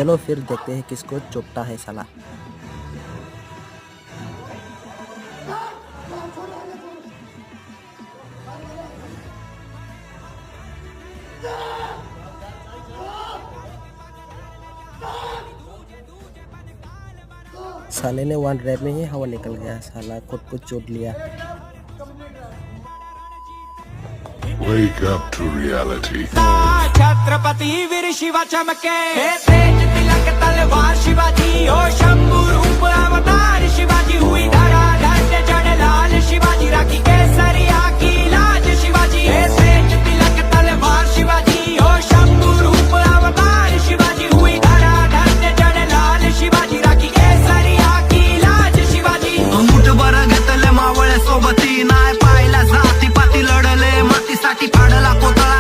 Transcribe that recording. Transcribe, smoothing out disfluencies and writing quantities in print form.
चलो फिर देखते हैं किसको चुपता है साला। साले ने वन रैप में ही हवा निकल गया, साला खुद को चोट लिया। Wake up to reality. Chhatrapati वीर शिवा चमके, तेज तिलक तलवार शिवाजी, ओ शंभू रूप अवतार शिवाजी, हुई धरा धन्य जड़ लाल शिवाजी, राखी के